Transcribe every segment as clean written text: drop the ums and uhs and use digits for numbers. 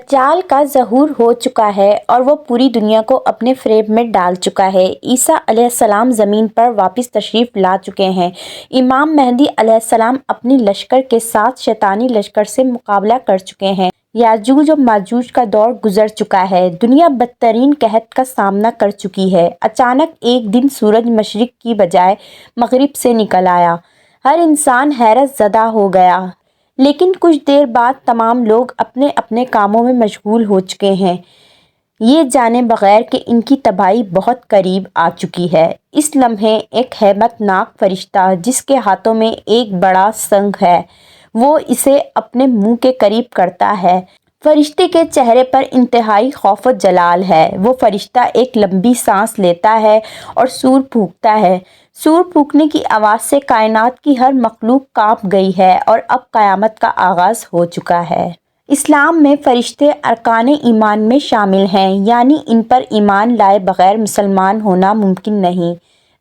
دجال کا ظہور ہو چکا ہے اور وہ پوری دنیا کو اپنے فریب میں ڈال چکا ہے۔ عیسیٰ علیہ السلام زمین پر واپس تشریف لا چکے ہیں۔ امام مہدی علیہ السلام اپنی لشکر کے ساتھ شیطانی لشکر سے مقابلہ کر چکے ہیں۔ یاجوج و ماجوج کا دور گزر چکا ہے۔ دنیا بدترین قحط کا سامنا کر چکی ہے۔ اچانک ایک دن سورج مشرق کی بجائے مغرب سے نکل آیا۔ ہر انسان حیرت زدہ ہو گیا۔ لیکن کچھ دیر بعد تمام لوگ اپنے اپنے کاموں میں مشغول ہو چکے ہیں، یہ جانے بغیر کہ ان کی تباہی بہت قریب آ چکی ہے۔ اس لمحے ایک ہیبت ناک فرشتہ جس کے ہاتھوں میں ایک بڑا سنگ ہے، وہ اسے اپنے منہ کے قریب کرتا ہے۔ فرشتے کے چہرے پر انتہائی خوف و جلال ہے۔ وہ فرشتہ ایک لمبی سانس لیتا ہے اور سور پھونکتا ہے۔ سور پھونکنے کی آواز سے کائنات کی ہر مخلوق کانپ گئی ہے اور اب قیامت کا آغاز ہو چکا ہے۔ اسلام میں فرشتے ارکان ایمان میں شامل ہیں، یعنی ان پر ایمان لائے بغیر مسلمان ہونا ممکن نہیں۔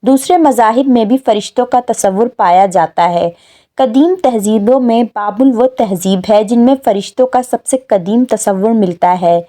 دوسرے مذاہب میں بھی فرشتوں کا تصور پایا جاتا ہے۔ قدیم تہذیبوں میں بابل وہ تہذیب ہے جن میں فرشتوں کا سب سے قدیم تصور ملتا ہے۔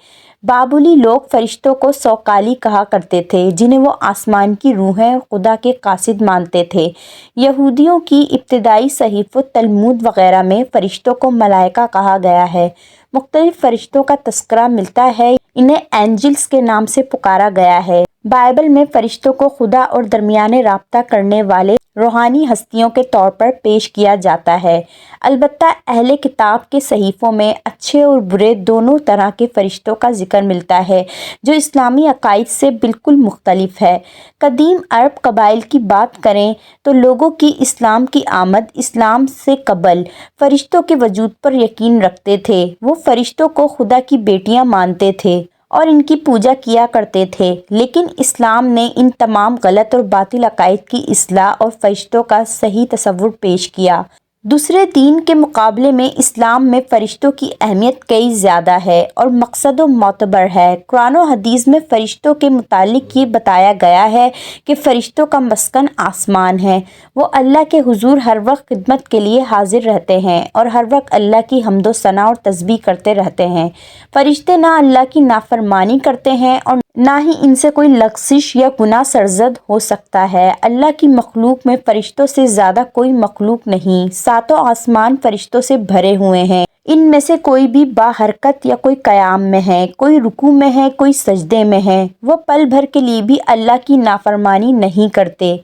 بابلی لوگ فرشتوں کو سوکالی کہا کرتے تھے، جنہیں وہ آسمان کی روحیں اور خدا کے قاصد مانتے تھے۔ یہودیوں کی ابتدائی صحیفوں تلمود وغیرہ میں فرشتوں کو ملائکہ کہا گیا ہے۔ مختلف فرشتوں کا تذکرہ ملتا ہے، انہیں اینجلز کے نام سے پکارا گیا ہے۔ بائبل میں فرشتوں کو خدا اور درمیانے رابطہ کرنے والے روحانی ہستیوں کے طور پر پیش کیا جاتا ہے۔ البتہ اہل کتاب کے صحیفوں میں اچھے اور برے دونوں طرح کے فرشتوں کا ذکر ملتا ہے، جو اسلامی عقائد سے بالکل مختلف ہے۔ قدیم عرب قبائل کی بات کریں تو لوگوں کی اسلام کی آمد اسلام سے قبل فرشتوں کے وجود پر یقین رکھتے تھے۔ وہ فرشتوں کو خدا کی بیٹیاں مانتے تھے اور ان کی پوجا کیا کرتے تھے، لیکن اسلام نے ان تمام غلط اور باطل عقائد کی اصلاح اور فرشتوں کا صحیح تصور پیش کیا۔ دوسرے دین کے مقابلے میں اسلام میں فرشتوں کی اہمیت کئی زیادہ ہے اور مقصد و معتبر ہے۔ قرآن و حدیث میں فرشتوں کے متعلق یہ بتایا گیا ہے کہ فرشتوں کا مسکن آسمان ہے۔ وہ اللہ کے حضور ہر وقت خدمت کے لیے حاضر رہتے ہیں اور ہر وقت اللہ کی حمد و ثنا اور تسبیح کرتے رہتے ہیں۔ فرشتے نہ اللہ کی نافرمانی کرتے ہیں اور نہ ہی ان سے کوئی لغزش یا گناہ سرزد ہو سکتا ہے۔ اللہ کی مخلوق میں فرشتوں سے زیادہ کوئی مخلوق نہیں۔ ساتوں آسمان فرشتوں سے بھرے ہوئے ہیں۔ ان میں سے کوئی بھی باحرکت یا کوئی قیام میں ہے، کوئی رکوع میں ہے، کوئی سجدے میں ہے۔ وہ پل بھر کے لیے بھی اللہ کی نافرمانی نہیں کرتے۔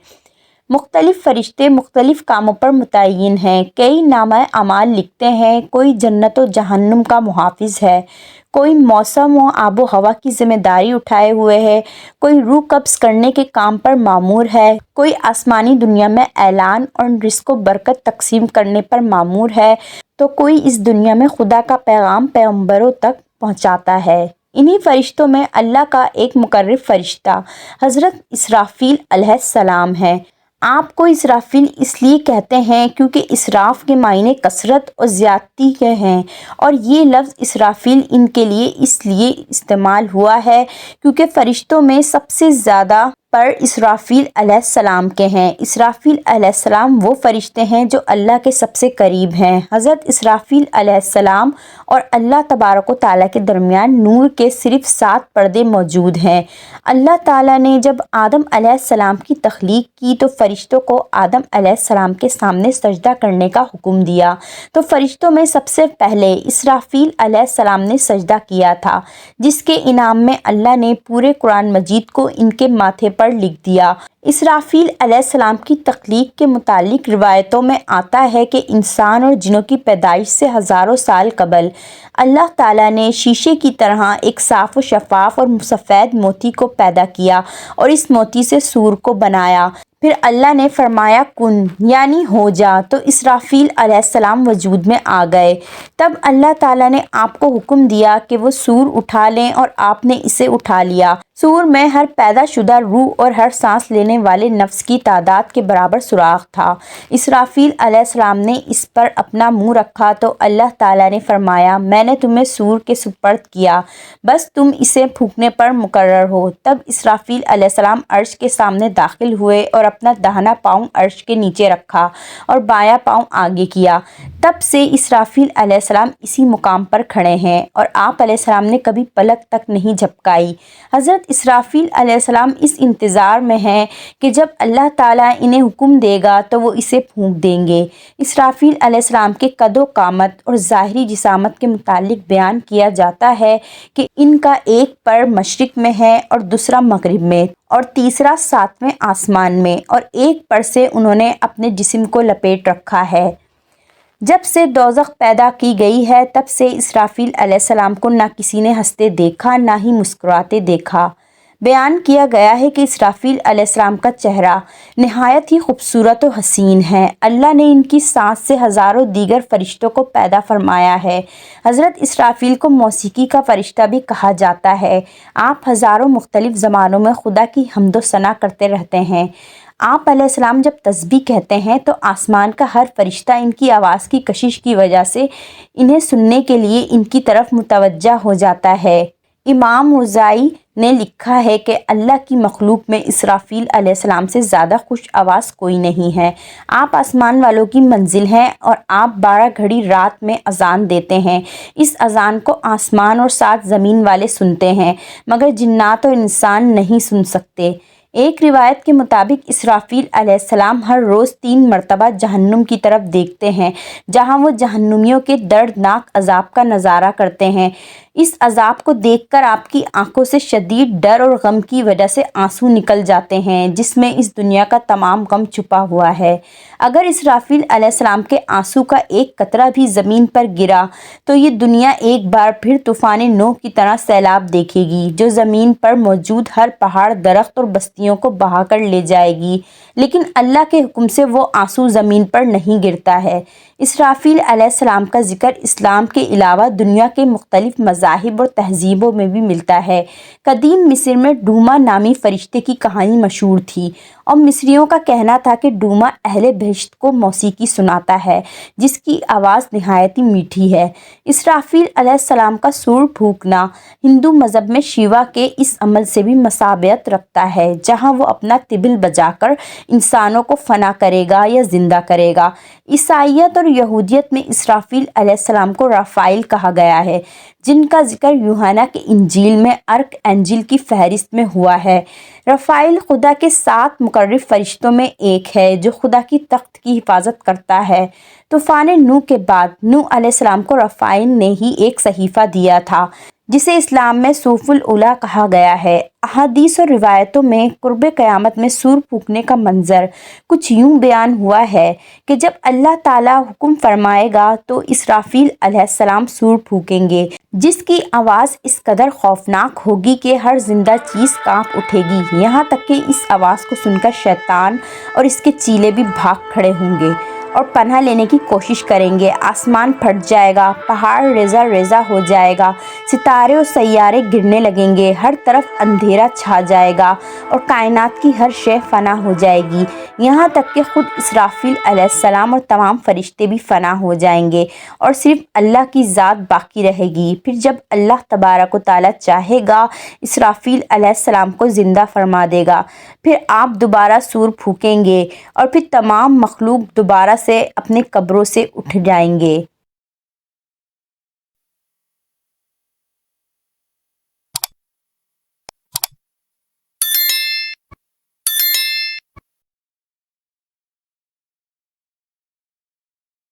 مختلف فرشتے مختلف کاموں پر متعین ہیں۔ کئی نامہ اعمال لکھتے ہیں، کوئی جنت و جہنم کا محافظ ہے، کوئی موسم و آب و ہوا کی ذمہ داری اٹھائے ہوئے ہے، کوئی روح قبض کرنے کے کام پر مامور ہے، کوئی آسمانی دنیا میں اعلان اور رزق و برکت تقسیم کرنے پر مامور ہے، تو کوئی اس دنیا میں خدا کا پیغام پیغمبروں تک پہنچاتا ہے۔ انہی فرشتوں میں اللہ کا ایک مقرب فرشتہ حضرت اسرافیل علیہ السلام ہے۔ آپ کو اسرافیل اس لیے کہتے ہیں کیونکہ اسراف کے معنی کثرت اور زیادتی کے ہیں، اور یہ لفظ اسرافیل ان کے لیے اس لیے استعمال ہوا ہے کیونکہ فرشتوں میں سب سے زیادہ پر اسرافیل علیہ السلام کے ہیں۔ اسرافیل علیہ السلام وہ فرشتے ہیں جو اللہ کے سب سے قریب ہیں۔ حضرت اسرافیل علیہ السلام اور اللہ تبارک و تعالیٰ کے درمیان نور کے صرف 7 پردے موجود ہیں۔ اللہ تعالیٰ نے جب آدم علیہ السلام کی تخلیق کی تو فرشتوں کو آدم علیہ السلام کے سامنے سجدہ کرنے کا حکم دیا، تو فرشتوں میں سب سے پہلے اسرافیل علیہ السلام نے سجدہ کیا تھا، جس کے انعام میں اللہ نے پورے قرآن مجید کو ان کے ماتھے پر لکھ دیا۔ اسرافیل علیہ السلام کی تخلیق کے متعلق روایتوں میں آتا ہے کہ انسان اور جنوں کی پیدائش سے ہزاروں سال قبل اللہ تعالیٰ نے شیشے کی طرح ایک صاف و شفاف اور سفید موتی کو پیدا کیا اور اس موتی سے سور کو بنایا۔ پھر اللہ نے فرمایا کن، یعنی ہو جا، تو اسرافیل علیہ السلام وجود میں آ گئے۔ تب اللہ تعالیٰ نے آپ کو حکم دیا کہ وہ سور اٹھا لیں اور آپ نے اسے اٹھا لیا۔ سور میں ہر پیدا شدہ روح اور ہر سانس لینے والے نفس کی تعداد کے برابر سوراخ تھا۔ اسرافیل علیہ السلام نے اس پر اپنا منہ رکھا تو اللہ تعالیٰ نے فرمایا میں نے تمہیں سور کے سپرد کیا، بس تم اسے پھونکنے پر مقرر ہو۔ تب اسرافیل علیہ السلام عرش کے سامنے داخل ہوئے اور اپنا داہنا پاؤں عرش کے نیچے رکھا اور بایاں پاؤں آگے کیا۔ تب سے اسرافیل علیہ السلام اسی مقام پر کھڑے ہیں اور آپ علیہ السلام نے کبھی پلک تک نہیں جھپکائی۔ حضرت اسرافیل علیہ السلام اس انتظار میں ہیں کہ جب اللہ تعالیٰ انہیں حکم دے گا تو وہ اسے پھونک دیں گے۔ اسرافیل علیہ السلام کے قد و قامت اور ظاہری جسامت کے متعلق بیان کیا جاتا ہے کہ ان کا ایک پر مشرق میں ہے اور دوسرا مغرب میں اور تیسرا ساتویں آسمان میں، اور ایک پر سے انہوں نے اپنے جسم کو لپیٹ رکھا ہے۔ جب سے دوزخ پیدا کی گئی ہے تب سے اسرافیل علیہ السلام کو نہ کسی نے ہنستے دیکھا نہ ہی مسکراتے دیکھا۔ بیان کیا گیا ہے کہ اسرافیل علیہ السلام کا چہرہ نہایت ہی خوبصورت و حسین ہے۔ اللہ نے ان کی سانس سے ہزاروں دیگر فرشتوں کو پیدا فرمایا ہے۔ حضرت اسرافیل کو موسیقی کا فرشتہ بھی کہا جاتا ہے۔ آپ ہزاروں مختلف زبانوں میں خدا کی حمد و ثنا کرتے رہتے ہیں۔ آپ علیہ السلام جب تسبیح کہتے ہیں تو آسمان کا ہر فرشتہ ان کی آواز کی کشش کی وجہ سے انہیں سننے کے لیے ان کی طرف متوجہ ہو جاتا ہے۔ امام اوزاعی نے لکھا ہے کہ اللہ کی مخلوق میں اسرافیل علیہ السلام سے زیادہ خوش آواز کوئی نہیں ہے۔ آپ آسمان والوں کی منزل ہیں اور آپ 12 گھڑی رات میں اذان دیتے ہیں۔ اس اذان کو آسمان اور 7 زمین والے سنتے ہیں مگر جنات اور انسان نہیں سن سکتے۔ ایک روایت کے مطابق اسرافیل علیہ السلام ہر روز 3 مرتبہ جہنم کی طرف دیکھتے ہیں جہاں وہ جہنمیوں کے دردناک عذاب کا نظارہ کرتے ہیں۔ اس عذاب کو دیکھ کر آپ کی آنکھوں سے شدید ڈر اور غم کی وجہ سے آنسو نکل جاتے ہیں جس میں اس دنیا کا تمام غم چھپا ہوا ہے۔ اگر اسرافیل علیہ السلام کے آنسو کا ایک قطرہ بھی زمین پر گرا تو یہ دنیا ایک بار پھر طوفان نوح کی طرح سیلاب دیکھے گی جو زمین پر موجود ہر پہاڑ، درخت اور بستیوں کو بہا کر لے جائے گی، لیکن اللہ کے حکم سے وہ آنسو زمین پر نہیں گرتا ہے۔ اسرافیل علیہ السلام کا ذکر اسلام کے علاوہ دنیا کے مختلف مذاہب اور تہذیبوں میں بھی ملتا ہے۔ قدیم مصر میں ڈوما نامی فرشتے کی کہانی مشہور تھی اور مصریوں کا کہنا تھا کہ ڈوما اہل بہشت کو موسیقی سناتا ہے جس کی آواز نہایت ہی میٹھی ہے۔ اسرافیل علیہ السلام کا سور پھونکنا ہندو مذہب میں شیوا کے اس عمل سے بھی مشابہت رکھتا ہے جہاں وہ اپنا طبل بجا کر انسانوں کو فنا کرے گا یا زندہ کرے گا۔ عیسائیت اور یہودیت میں اسرافیل علیہ السلام کو رافائیل کہا گیا ہے جن کا ذکر یوحنا کے انجیل میں ارک انجیل کی فہرست میں ہوا ہے۔ رافائیل خدا کے 7 مقرب فرشتوں میں ایک ہے جو خدا کی تخت کی حفاظت کرتا ہے۔ طوفان نوح کے بعد نوح علیہ السلام کو رافائیل نے ہی ایک صحیفہ دیا تھا جسے اسلام میں صوف الاولیٰ کہا گیا ہے۔ احادیث اور روایتوں میں قرب قیامت میں سور پھونکنے کا منظر کچھ یوں بیان ہوا ہے کہ جب اللہ تعالیٰ حکم فرمائے گا تو اسرافیل علیہ السلام سور پھونکیں گے جس کی آواز اس قدر خوفناک ہوگی کہ ہر زندہ چیز کانپ اٹھے گی، یہاں تک کہ اس آواز کو سن کر شیطان اور اس کے چیلے بھی بھاگ کھڑے ہوں گے اور پناہ لینے کی کوشش کریں گے۔ آسمان پھٹ جائے گا، پہاڑ ریزہ ریزہ ہو جائے گا، ستارے اور سیارے گرنے لگیں گے، ہر طرف اندھیرا چھا جائے گا اور کائنات کی ہر شے فنا ہو جائے گی، یہاں تک کہ خود اسرافیل علیہ السلام اور تمام فرشتے بھی فنا ہو جائیں گے اور صرف اللہ کی ذات باقی رہے گی۔ پھر جب اللہ تبارک و تعالیٰ چاہے گا اسرافیل علیہ السلام کو زندہ فرما دے گا، پھر آپ دوبارہ سور پھونکیں گے اور پھر تمام مخلوق دوبارہ سے اپنے قبروں سے اٹھ جائیں گے۔